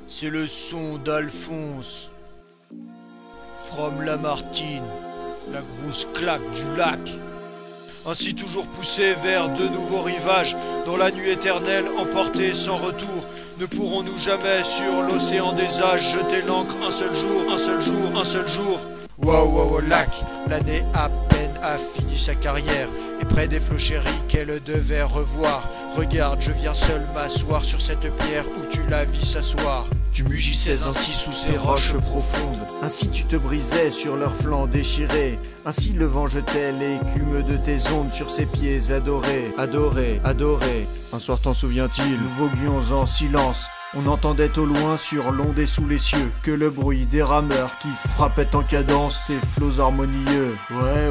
C'est le son d'Alphonse. From Lamartine, la grosse claque du lac. Ainsi toujours poussé vers de nouveaux rivages, dans la nuit éternelle, emportés sans retour. Ne pourrons-nous jamais sur l'océan des âges jeter l'ancre un seul jour, un seul jour, un seul jour. Wow, wow, wow, lac, l'année à peine a fini sa carrière, et près des flots chéris qu'elle devait revoir. Regarde, je viens seul m'asseoir sur cette pierre où tu la vis s'asseoir. Tu mugissais ainsi sous ces roches profondes, ainsi tu te brisais sur leurs flancs déchirés, ainsi le vent jetait l'écume de tes ondes sur ses pieds adorés. Adorés, adorés. Un soir t'en souvient-il, nous voguions en silence. On entendait au loin sur l'onde et sous les cieux que le bruit des rameurs qui frappaient en cadence tes flots harmonieux. Ouais.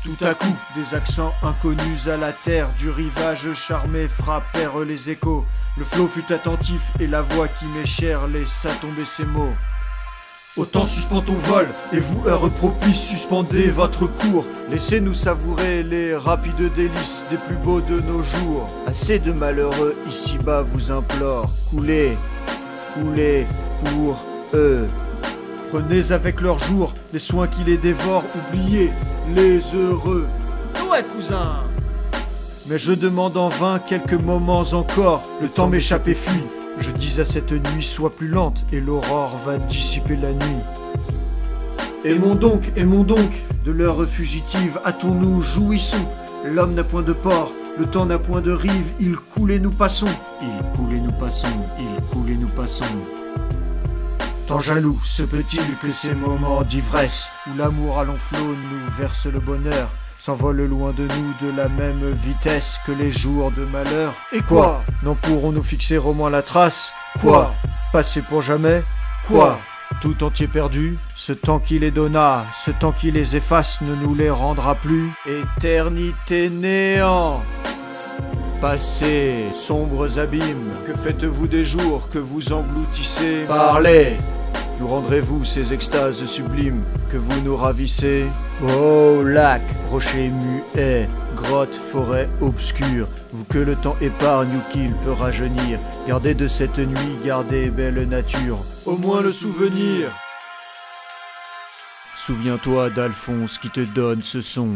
Tout à coup, des accents inconnus à la terre du rivage charmé frappèrent les échos. Le flot fut attentif et la voix qui m'est chère laissa tomber ses mots. Autant suspend ton vol, et vous, heureux propices, suspendez votre cours. Laissez-nous savourer les rapides délices des plus beaux de nos jours. Assez de malheureux ici-bas vous implore. Coulez, coulez pour eux. Prenez avec leur jour les soins qui les dévorent. Oubliez les heureux. Ouais, cousin. Mais je demande en vain quelques moments encore. Le temps m'échappe et fuit. Je dis à cette nuit, sois plus lente, et l'aurore va dissiper la nuit. Aimons donc, de l'heure fugitive, hâtons-nous, jouissons. L'homme n'a point de port, le temps n'a point de rive, il coule et nous passons. Il coule et nous passons, il coule et nous passons. Tant jaloux se peut-il que ces moments d'ivresse, où l'amour à long flot nous verse le bonheur, s'envole loin de nous de la même vitesse que les jours de malheur. Et quoi? N'en pourrons-nous fixer au moins la trace? Quoi? Passer pour jamais? Quoi? Tout entier perdu? Ce temps qui les donna, ce temps qui les efface ne nous les rendra plus. Éternité néant. Passez, sombres abîmes, que faites-vous des jours que vous engloutissez? Parlez! Nous rendrez-vous ces extases sublimes que vous nous ravissez? Oh lac, rocher muet, grotte, forêt obscure, vous que le temps épargne ou qu'il peut rajeunir, gardez de cette nuit, gardez belle nature, au moins le souvenir. Souviens-toi d'Alphonse qui te donne ce son.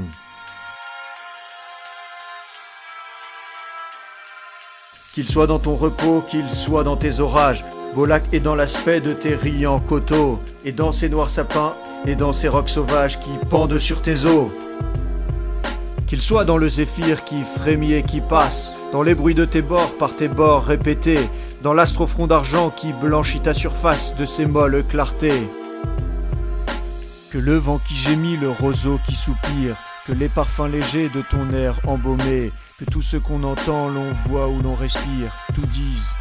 Qu'il soit dans ton repos, qu'il soit dans tes orages, beau lac est dans l'aspect de tes riants coteaux, et dans ces noirs sapins, et dans ces rocs sauvages qui pendent sur tes eaux. Qu'il soit dans le zéphyr qui frémit et qui passe, dans les bruits de tes bords par tes bords répétés, dans l'astre au front d'argent qui blanchit ta surface de ses molles clartés. Que le vent qui gémit, le roseau qui soupire, que les parfums légers de ton air embaumé, que tout ce qu'on entend, l'on voit ou l'on respire, tout disent.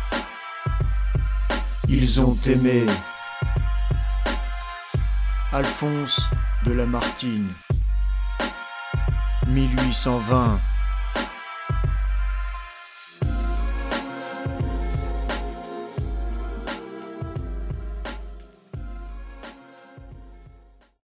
Ils ont aimé. Alphonse de Lamartine, 1820.